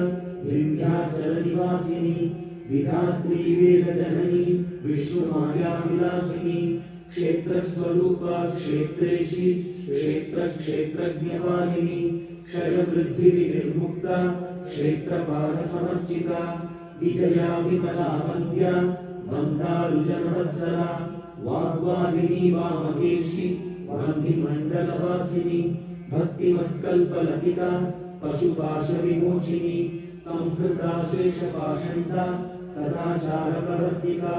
विन्ध्याचलनिवासिनी विधात्री वेदजननी विष्णुमाया विलासिनी क्षेत्रस्वरूपा क्षेत्रेशी क्षेत्रक्षेत्रज्ञपालिनी क्षयवृद्धिविनिर्मुक्ता क्षेत्रपालसमर्चिता विजया विमला वन्द्या वन्दारुजनवत्सला वाग्वादिनी वामकेशी वह्निमण्डलवासिनी भक्तिमत्कल्पलतिका पशुपाशविमोचिनी संहृता शेषपाषण्डा सदाचारप्रवर्तिका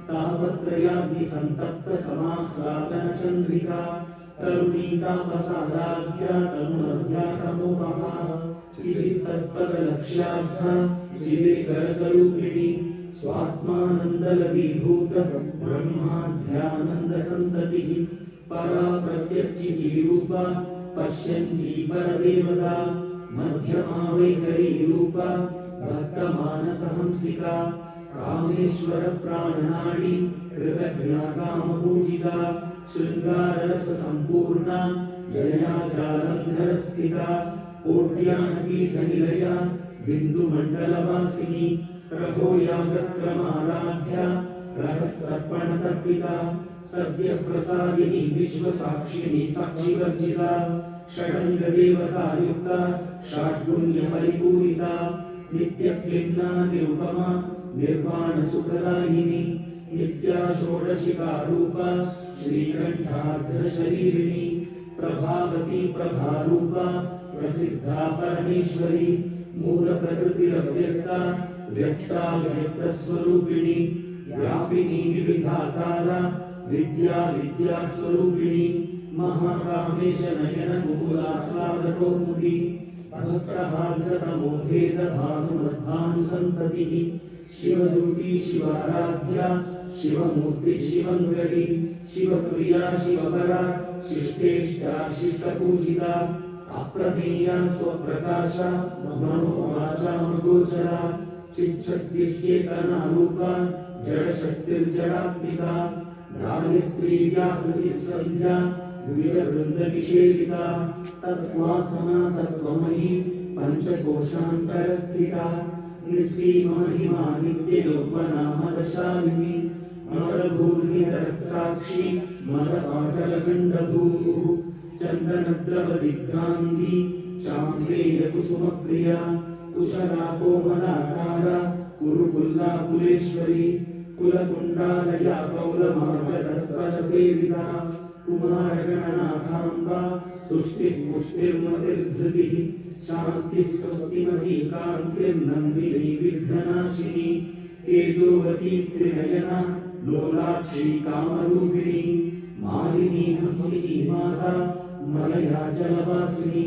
तापत्रयाग्निसन्तप्तसमाह्लादनचन्द्रिका तरुणीतापसाराध्या तनुमध्या तमोपमा चितिस्तत्पदलक्ष्यार्था चिदेकरस्वरूपिणी स्वात्मानन्दलवीभूत ब्रह्माध्यानन्दसन्ततिः परा प्रत्यक्षितीरूपा पश्यन्ती परदेवता मध्यमा वैखरीरूपा भक्तमानसहंसिका कामेश्वरप्राणनाडी कृतज्ञा कामपूजिता शृङ्गाररससम्पूर्णा जया जालन्धरस्थिता कोट्यानपीठनिलया बिन्दुमण्डलवासिनी रघोयागक्रमाराध्या रहस्तर्पणतर्पिता सद्यः प्रसादिनी विश्वसाक्षिणी साक्षिवर्जिता षडङ्गदेवतायुक्ता षड्गुण्यपरिपूरिता नित्यक्लिन्ना निरुपमा निर्वाणसुखदायिनी नित्या षोडशिकारूपा श्रीकण्ठार्धशरीरिणी प्रभावती प्रभारूपा प्रसिद्धा परमेश्वरी मूलप्रकृतिरव्यक्ता व्यक्ता व्यक्तस्वरूपिणी व्यापिनी विविधाकारा विद्या विद्यास्वरूपिणी महाकामेश नयन मुकुलाह्लादकौमुदी भक्तहार्दतमोभेदभानुमद्भानुसन्ततिः शिवदूती शिवाराध्या शिवमूर्ति शिवङ्करी शिवप्रिया शिवपरा शिष्टेष्टा शिष्टपूजिता अप्रमेया स्वप्रकाशा मनोवाचामगोचरा चिच्छक्तिश्चेतनारूपा जडशक्तिर्जडात्मिका गायत्री व्याहृतिः सन्ध्या द्विजवृन्दनिषेविता तत्त्वासना तत्त्वमयी पञ्चकोशान्तरस्थिता निःसीमहिमा नित्ययौवना मदशालिनी मदघूर्णितरक्ताक्षी मदपाटलगण्डभूः चन्दनद्रवदिग्धाङ्गी चाम्पेयकुसुमप्रिया कुशला कोमलाकारा कुरुकुल्लाकुलेश्वरी कुलकुण्डालया कौलमार्गतत्परसेविता कुमारगणनाथाम्बा तुष्टिः पुष्टिर्मतिर्धृतिः शान्तिः स्वस्तिमती कान्तिर्नन्दिनी विघ्ननाशिनी तेजोवती त्रिनयना लोलाक्षी कामरूपिणी मालिनी हंसिनी माता मलयाचलवासिनी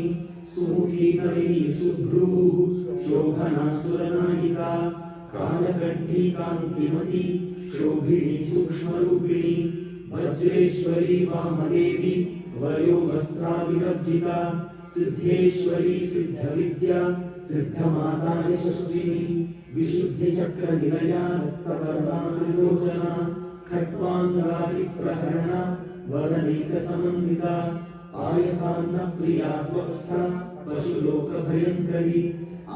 सुमुखी नलिनी सुभ्रूः शोभना सुरनायिका कालकण्ठी कान्तिमती शोभिनी सूक्ष्मरूपिणी वज्रेश्वरी वामदेवी वयो वस्त्राविवर्जिता सिद्धेश्वरी सिद्धविद्या सिद्धमाता यशस्विनी विशुद्धिचक्रनिलया रक्तवर्णा त्रिलोचना खट्वाङ्गादिप्रहरणा वदनेकसमन्विता पायसान्नप्रिया त्वक्स्था पशुलोकभयङ्करी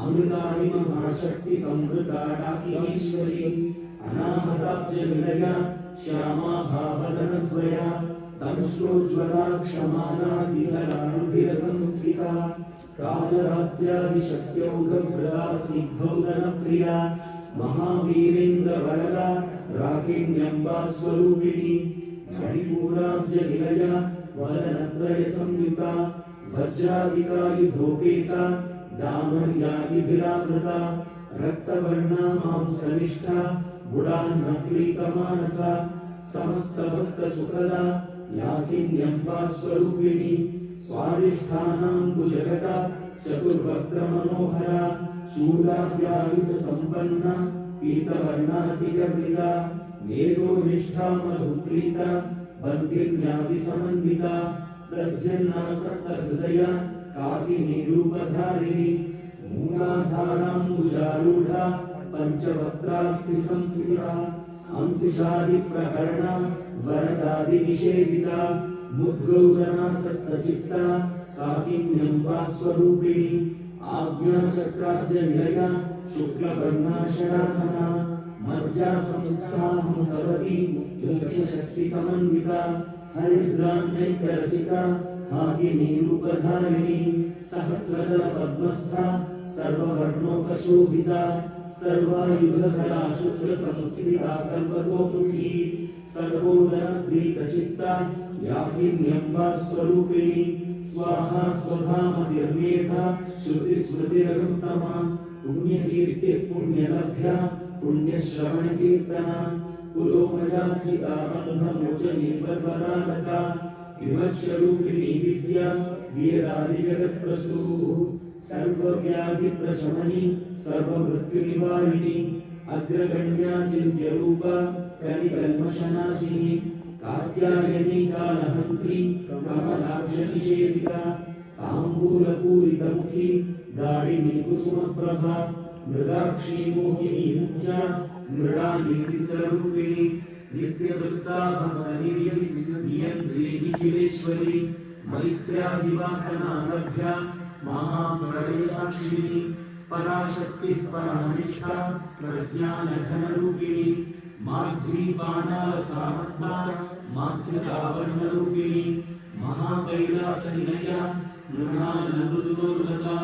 अमृतानि महाशक्तिसंवृता डाकिनीश्वरी अनाहताब्जनिलया श्यामा भावदनद्वया दंश्रोज्ज्वला क्षमानादिधरा रुधिरसंस्थिता कालरात्र्यादिशक्त्यौघवृता स्निग्धौदनप्रिया महावीरेन्द्रवरदा राकिण्यम्बा स्वरूपिणी मणिपूराब्जनिलया वदनत्रयसंयुता वज्रादिकायुधोपेता दामर्यादिभिरावृता रक्तवर्णा मांसनिष्ठा गुडान्नप्रीतमानसा समस्तभक्तसुखदा याकिन्यम्बा स्वरूपिणी स्वादिष्ठानाम्बुजगता चतुर्वक्त्रमनोहरा शूलाद्यायुधसम्पन्ना पीतवर्णातिगर्विता मेधोनिष्ठा मधुप्रीता बन्धिन्यादिसमन्विता दध्यन्नासक्तहृदया काकिनी रूपधारिणी मूलाधाराम्बुजारूढा पञ्चवक्त्रास्त्रिसंस्थिता अंकुशादिप्रहरणा वरदादिनिषेविता मुद्गौरनासक्तचित्ता साकिन्यम्बा स्वरूपिणी आज्ञाचक्राब्जनिलया शुक्लवर्णाशराधना मज्जासंस्था हंसवती मुख्यशक्तिसमन्विता हरिद्रान्नैकरसिका हाकिनी रूपधारिणी सहस्रदलपद्मस्था सर्ववर्णोपशोभिता सर्वायुधकला शुक्लसंस्थिता सर्वतोमुखी सर्वोदरप्रीतचित्ता याकिन्यम्बा स्वरूपिणी स्वाहा स्वधा मतिर्मेधा श्रुतिस्मृतिरनुत्तमा पुण्यकीर्तिः पुण्यलभ्या पुण्यश्रवणकीर्तना पुरोमजार्चिता बन्धमोचनी बर्बरानका विमर्शरूपिणी विद्या वेदादिजगत्प्रसूः सर्वव्याधिप्रशमनी सर्वमृत्युनिवारिणी अग्रगण्या चिन्त्यरूपा कलिकल्मषनाशिनी कात्यायनी कालहन्त्री कमलाक्षनिषेविता ताम्बूलपूरितमुखी दाडिनी कुसुमप्रभा मृगाक्षी मोहिनी मुख्या मृडानी चित्ररूपिणी नित्यवृत्ता भक्तनिधि नियन्त्री निखिलेश्वरी मैत्र्यादिवासनालभ्या महाप्रलयसाक्षिणी पराशक्तिः परानिष्ठा प्रज्ञानघनरूपिणी माध्वीपानालसामर्था मातृकावर्णरूपिणी महाकैलासनिलया मृणालमृदुदुर्लता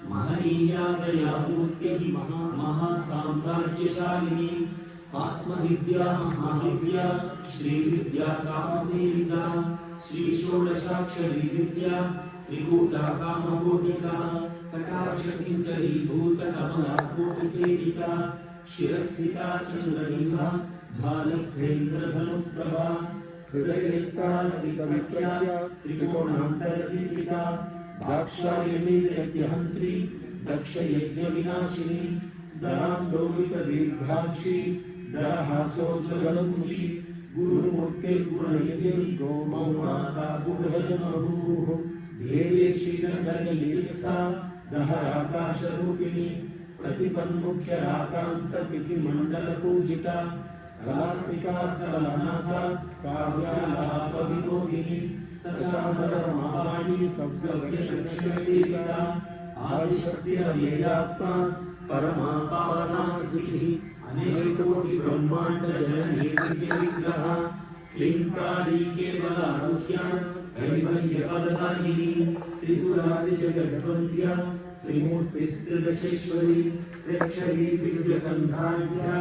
महनीया दयामूर्तिः महासाम्राज्यशालिनी आत्मविद्या महाविद्या श्रीविद्या कामसेविका श्रीषोडशाक्षरी विद्या त्रिकूटा कामकोटिका कटाक्षकिङ्करी भूतकमला कोटिसेविता शिरस्थिता चन्द्रनिभा भालस्थेन्द्रधनुप्रभा हृदयस्था विपवित्या त्रिकोणान्तरदीपिका दाक्षायणी यज्ञहन्त्री दक्षयज्ञविनाशिनी दरान्दोलितदीर्घाक्षी दरहासोज्ज्वलमुखी गुरुमूर्तिर्गुणनिधि गोमाता बुधजमभूः ध्येये श्रीगण्डनिलिस्था दहराकाशरूपिणी प्रतिपन्मुख्यराकान्ततिथिमण्डलपूजिता कलात्मिका कलानाथा काव्यालापविनोदिनी सचामरमावाणी सव्यशक्तिसेविता आदिशक्तिरव्ययात्मा परमा पावनाकृतिः अनेककोटि ब्रह्माण्ड जननी दिव्यविग्रह क्लीङ्काली केवलामुह्या कैवल्यपददायिनी त्रिपुरादिजगद्वन्द्या त्रिमूर्तिस्त्रिदशेश्वरी त्र्यक्षरी दिव्यगन्धाढ्या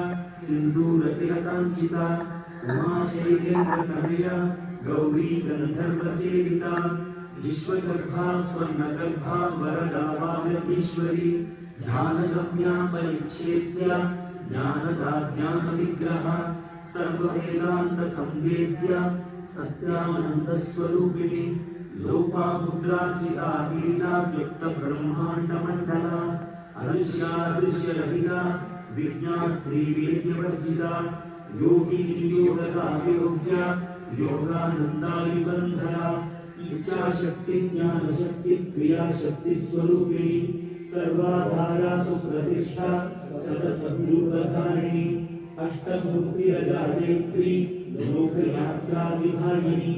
सिन्दूरतिलकाञ्चिता उमाशैलेन्द्रतनया गौरी गन्धर्वसेविता विश्वगर्भा स्वर्णगर्भा वरदा वागतीश्वरी ध्यानगम्या परिच्छेद्या ज्ञानदा ज्ञानविग्रहा सर्ववेदान्तसंवेद्या सत्यानन्दस्वरूपिणी लोपामुद्रार्चिता हीना व्यक्तब्रह्माण्डमण्डला अदृश्यादृश्यरहिता विज्ञात्री वेद्यवर्जिता योगिनी योगदा योग्या योगानन्दायुबन्धरा इच्छाशक्ति ज्ञानशक्ति क्रियाशक्ति स्वरूपिणी सर्वाधारा सुप्रतिष्ठा सतसद्रूपधारिणी अष्टमूर्तिरजाजयत्री लोकयात्रा विधायिनी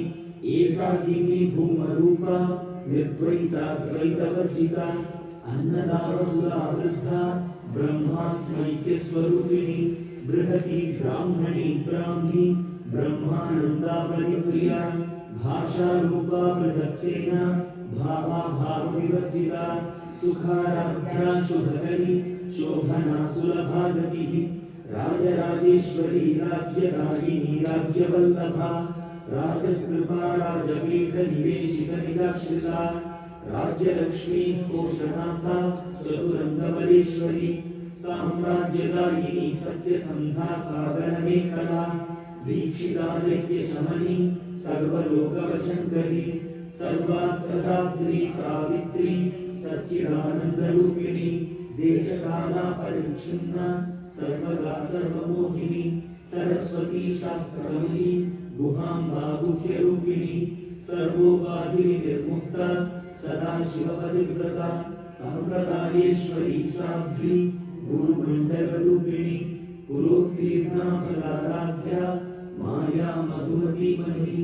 एकाकिनी धूमरूपा निर्द्वैताद्वैतवर्जिता अन्नदावसुरा वृद्धा ब्रह्मात्मैक्यस्वरूपिणी बृहती ब्राह्मणी ब्राह्मी ब्रह्मानन्दावलिप्रिया भाषारूपा बृहत्सेना भावा भावविवर्जिता सुखाराध्या शुभकरी शोभना सुलभागतिः राजराजेश्वरी राज्यरागिनी राज्यवल्लभा राजकृपा राजपीठ निवेशित निजाश्रिता राज्यलक्ष्मी कोशनाथा चतुरङ्गबलेश्वरी साम्राज्यदायिनी सत्यसन्धा सागरमेखला वीक्षितादैत्यशमनी सर्वलोकवशङ्करी सर्वार्थदात्री सावित्री सच्चिदानन्दरूपिणी देशकाला परिच्छिन्ना सर्वगा सर्वमोहिनी सरस्वती शास्त्रमयी गुहाम्बा गुह्यरूपिणी सर्वोपाधिनि निर्मुक्ता सदाशिवपरिव्रता सम्प्रदायेश्वरी साध्वी गुरुमण्डलरूपिणी पुरोत्तीर्णा फलाराध्या माया मधुमतीमही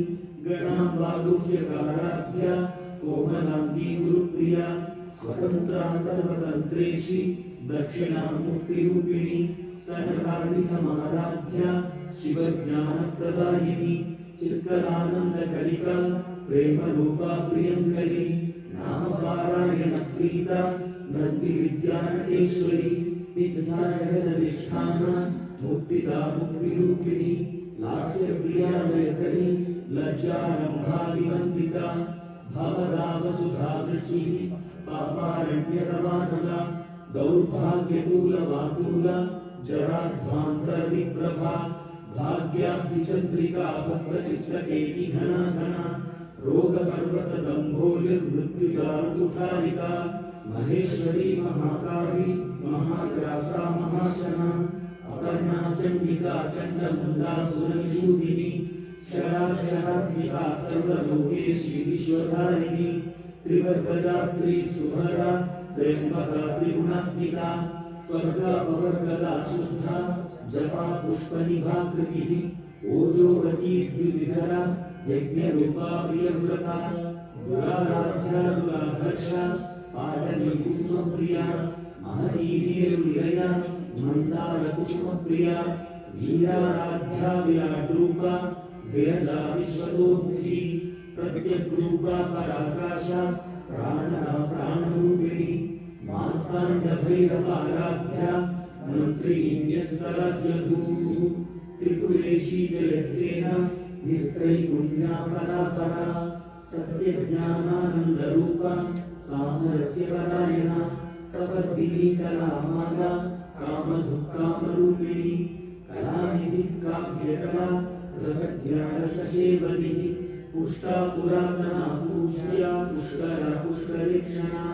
गणाम्बा गुह्यकाराध्या कोमलाङ्गी गुरुप्रिया स्वतन्त्रा सर्वतन्त्रेषि दक्षिणामूर्तिरूपिणी सनकादि समाराध्या शिवज्ञानप्रदायिनी चित्करानन्दकलिका प्रेमरूपा प्रियङ्करी नामपारायणप्रीता नन्दिविद्यानटेश्वरी विद्याजगदधिष्ठाना मुक्तिदा मुक्तिरूपिणी लास्यप्रिया वैखरी लज्जारम्भादिवन्दिता भवदावसुधा वृष्टिः पापारण्यतमानला दौर्भाग्यतूलवातूला जराध्वान्तरविप्रभा भाग्याब्धिचन्द्रिका भक्तचित्तकेटी घना घना रोगपर्वतदम्भोलिर्मृत्युदारुकुठारिका महेश्वरी महाकाली महाग्रासा महाशना अपर्णा चण्डिका चण्डमुण्डा सुरनिषूदिनी शराक्षरात्मिका सर्वलोकेशी विश्वधारिणी त्रिवर्गदात्री सुभरा त्र्यम्बका त्रिगुणात्मिका स्वर्गापवर्गदा शुद्धा जपा पुष्पनिभाकृतिः ओजोवती द्युतिधरा यज्ञरूपा प्रियव्रता दुराराध्या दुराधर्षा पाटली कुसुमप्रिया महती वीरनिलया मन्दारकुसुमप्रिया वीराराध्या विराट्रूपा विरजा विश्वतोमुखी प्रत्यग्रूपा पराकाशा प्राणदा प्राणरूपिणी मार्ताण्डभैरवाराध्या मन्त्रिणीन्यस्तराज्यधूः त्रिपुरेशी जयत्सेना निस्त्रैगुण्या परापरा सत्यज्ञानानन्दरूपा सामरस्यपरायणा कपर्दिनी कलामाला कामधुक्कामरूपिणी कलानिधिः काव्यकला रसज्ञारससेवधिः पुष्टा पुरातना पूज्या पुष्करा पुष्करेक्षणा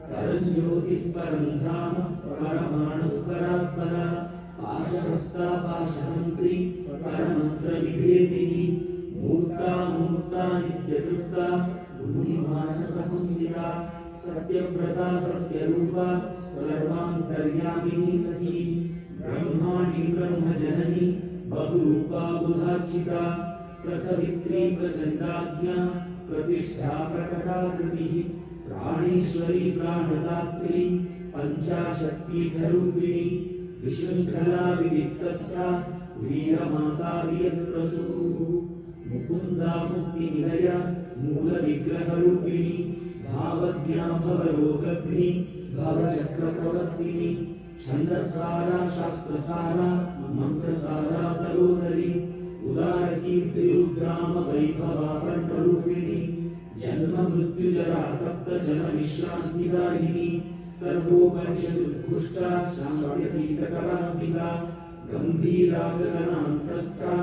परं ज्योतिः परं धाम परमाणुः परात्परा पाशहस्ता पाशहन्त्री परमन्त्रविभेदिनी मूर्ता मूर्ता नित्यतृप्ता मुनिमानसहंसिका सत्यव्रता सत्यरूपा सर्वान्तर्यामिनी सती ब्रह्माणि ब्रह्मजननी बहुरूपा बुधार्चिता प्रसवित्री प्रचण्डाज्ञा प्रतिष्ठा प्रकटाकृतिः प्राणेश्वरी प्राणदात्री पञ्चाशक्तिपीठरूपिणी विशृङ्खला विविक्तस्था वीरमाता वियत्प्रसूः मुकुन्दा मुक्तिनिलया मूलविग्रहरूपिणी भावज्ञा भवरोगग्नि भवचक्रप्रवर्तिनी छन्दसारा शास्त्रसारा मन्त्रसारा तलोदरी उदारकीर्तिरुद्राम वैभवा कण्ठरूपिणी जन्म मृत्युजरा तप्तजनविश्रान्तिदायिनी सर्वोपनिषदुद्घुष्टा शान्त्यतीतकलात्मिका गम्भीरा गगनान्तस्था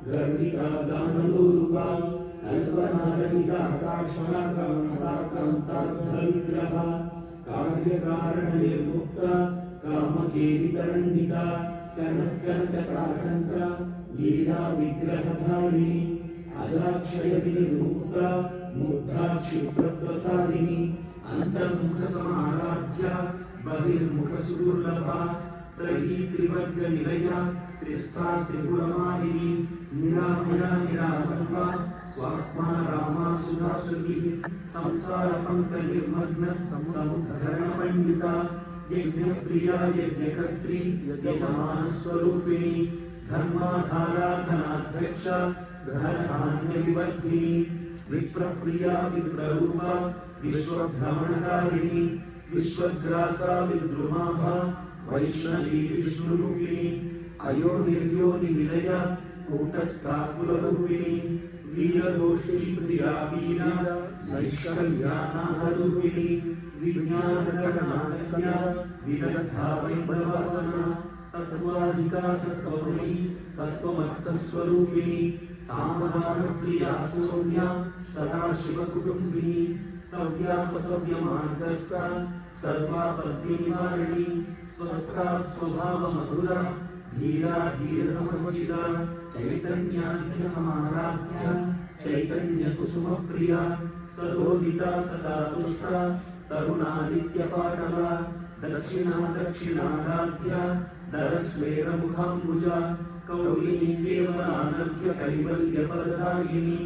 गर्विका गानलोलुपा कल्पनारहिता काक्षाकान्ताकान्तार्धविग्रहा कार्यकारणनिर्मुक्ता कामकेलितरण्डिता कनककनककाकण्ठा लीला विग्रहधारिणी अजाक्षयविनिर्मुक्ता मुग्धाक्षिप्रप्रसादिनी अन्तर्मुखसमाराध्या बहिर्मुखसुदुर्लभा त्रयी त्रिवर्गनिलया त्रिस्था त्रिपुरमालिनी निरामया निरालम्बा स्वात्मा रामा सुधाश्रुतिः संसारपङ्कनिर्मग्न समुद्धरणपण्डिता यज्ञप्रिया यज्ञकर्त्री यजमानस्वरूपिणी धर्माधारा धनाध्यक्षा धनधान्यविवर्धिनी विप्रप्रिया विप्ररूपा विश्वभ्रमणकारिणी विश्वग्रासा विद्रुमाभा वैष्णवी विष्णुरूपिणी अयोनिर्योनिनिलया कूटस्था कुलरूपिणी वीरगोष्ठी प्रिया वीरा नैष्कल्यानाहरूपिणी विज्ञानकर्णाकल्या विदग्धा वैभवासना तत्त्वाधिका तत्त्वमयी तत्त्वमर्थस्वरूपिणी सामदानप्रिया सौम्या सदाशिवकुटुम्बिनी सव्यापसव्यमार्गस्था सर्वापद्विनिवारिणी स्वस्था स्वभावमधुरा धीरा धीरसमुचिता चैतन्याख्यसमाराध्या चैतन्यकुसुमप्रिया सदोदिता सदा तुष्टा तरुणादित्यपाटला दक्षिणा दक्षिणाराध्या दरस्वेरमुखाम्बुजा कौलिनी केवलानर्घ्य कैवल्यपरदायिनी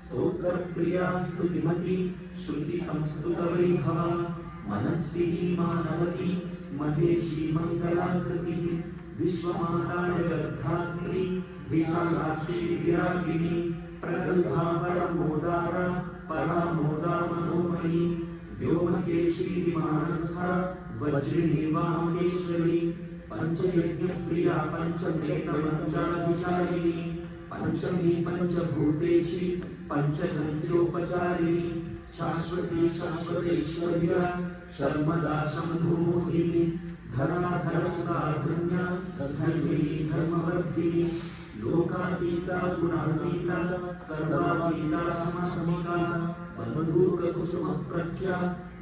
स्तोत्रप्रिया स्तुतिमती श्रुतिसंस्तुतवैभवा मनस्विनी मानवती महेशी मङ्गलाकृतिः विश्वमाता जगद्धात्री विशालाक्षी विरागिणी प्रगल्भा परमोदारा परामोदा मनोमयी व्योमकेशी विमानस्था वज्रिणी वामकेश्वरी पंचयज्ञप्रिया पंचमेकपञ्चाधिशायिनी पंचमी पंचभूतेशी पंचसंख्योपचारिणी शाश्वती शाश्वतेश्वर्या शर्मदा शम्भुमोहिनी धराधर सुधाधन्या धर्मिणी धर्मवर्धिनी लोकातीता गुणातीता सर्वातीता समात्मिका बन्धूककुसुमप्रख्या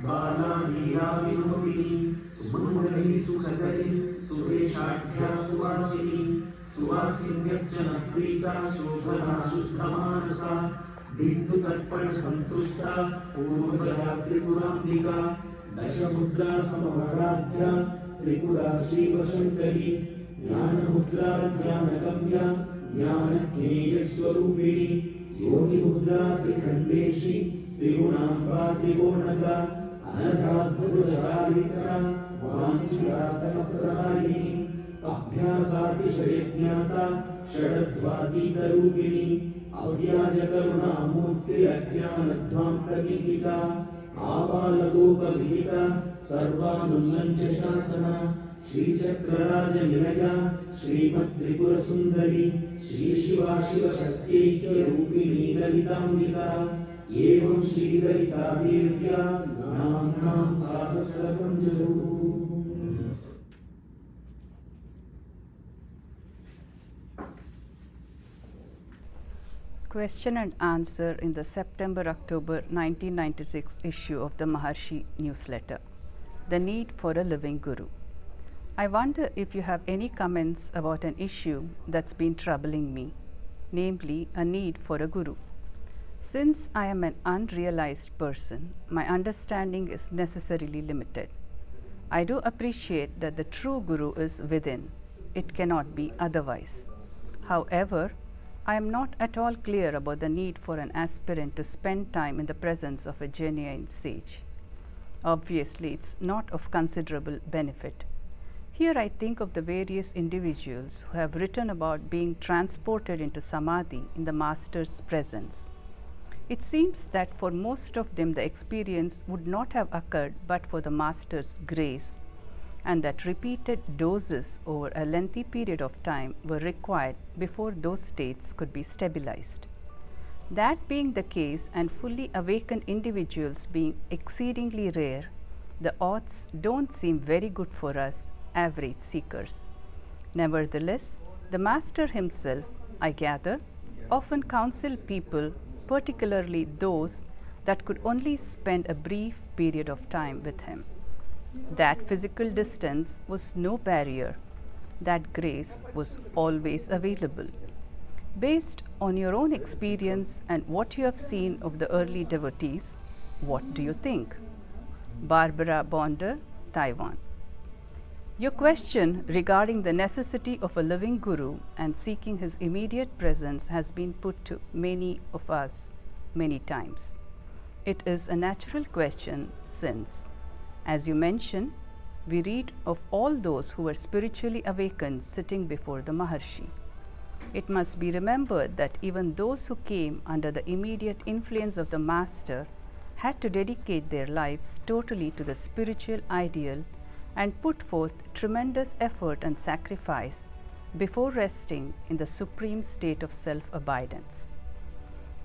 बाला वीरा विनोदिनी सुमङ्गली सुखकरी सुरेशाढ्या सुवासिनी सुवासिन्यर्चनप्रीता शोभना शुद्धमानसा बिन्दुतर्पण संतुष्टा पूर्वजा त्रिपुराम्बिका दशमुद्रा समवराध्या त्रिपुरा श्रीवशङ्करी ज्ञानमुद्रा ज्ञानगम्या ज्ञानज्ञेयस्वरूपिणी योनिमुद्रा त्रिखण्डेशी त्रिगुणाम्बा त्रिगुणगा अनघाद्भुतचारित्रा वाञ्छितार्थप्रदायिनी अभ्यासातिशयज्ञाता षडध्वातीतरूपिणी अव्याजकरुणामूर्ति अज्ञानध्वान्तदीपिका आबालगोपविहिता सर्वानुल्लङ्घ्य शासना श्रीचक्रराजनिलया श्रीमत्त्रिपुरसुन्दरी श्रीशिवा शिवशक्त्यैक्यरूपिणी ललिताम्बिका एवं श्रीललिता देव्या नाम्नां सहस्रकं जगु। Question and answer in the September-October 1996 issue of the Maharishi newsletter. The need for a living guru. I wonder if you have any comments about an issue that's been troubling me, namely a need for a guru. Since I am an unrealized person, my understanding is necessarily limited. I do appreciate that the true guru is within. It cannot be otherwise. However, I am not at all clear about the need for an aspirant to spend time in the presence of a genuine sage. Obviously, it's not of considerable benefit. Here I think of the various individuals who have written about being transported into samadhi in the master's presence. It seems that for most of them the experience would not have occurred but for the master's grace, and that repeated doses over a lengthy period of time were required before those states could be stabilized. That being the case, and fully awakened individuals being exceedingly rare, the odds don't seem very good for us average seekers. Nevertheless, the master himself, I gather, often counseled people, particularly those that could only spend a brief period of time with him. That physical distance was no barrier. That grace was always available. Based on your own experience and what you have seen of the early devotees, what do you think? Barbara Bonder, Taiwan. Your question regarding the necessity of a living guru and seeking his immediate presence has been put to many of us many times. It is a natural question since, as you mentioned, we read of all those who were spiritually awakened sitting before the Maharishi. It must be remembered that even those who came under the immediate influence of the Master had to dedicate their lives totally to the spiritual ideal and put forth tremendous effort and sacrifice before resting in the supreme state of self-abidance.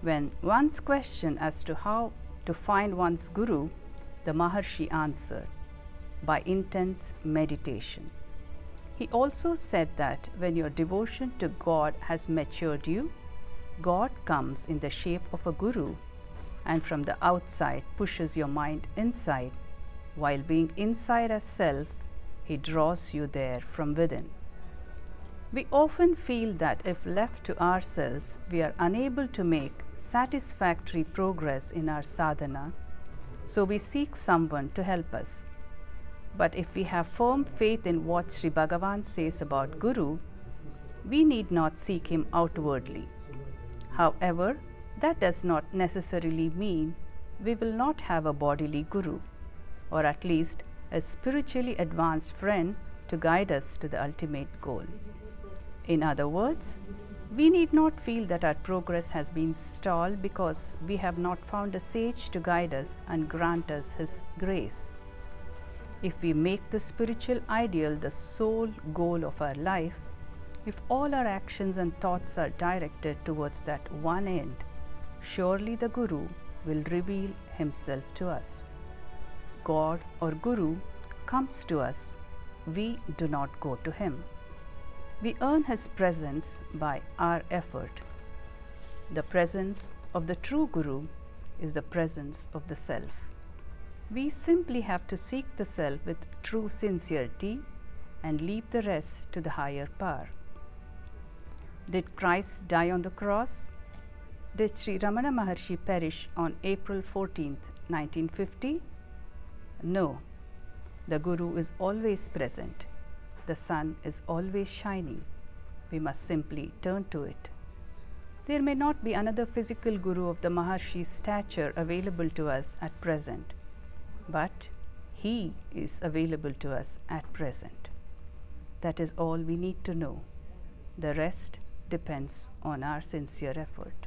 When once questioned as to how to find one's guru, the Maharishi answered, by intense meditation. He also said that when your devotion to God has matured you, God comes in the shape of a guru and from the outside pushes your mind inside. While being inside as self, he draws you there from within. We often feel that if left to ourselves, we are unable to make satisfactory progress in our sadhana, so we seek someone to help us. But if we have firm faith in what Sri Bhagavan says about Guru, we need not seek him outwardly. However, that does not necessarily mean we will not have a bodily Guru, or at least a spiritually advanced friend to guide us to the ultimate goal. In other words, we need not feel that our progress has been stalled because we have not found a sage to guide us and grant us his grace. If we make the spiritual ideal the sole goal of our life, if all our actions and thoughts are directed towards that one end, surely the Guru will reveal himself to us. God or Guru comes to us, we do not go to him. We earn his presence by our effort. The presence of the true Guru is the presence of the self. We simply have to seek the self with true sincerity and leave the rest to the higher power. Did Christ die on the cross? Did Sri Ramana Maharishi perish on April 14th, 1950? No. The Guru is always present. The sun is always shining. We must simply turn to it. There may not be another physical Guru of the Maharshi's stature available to us at present, but he is available to us at present. That is all we need to know. The rest depends on our sincere effort.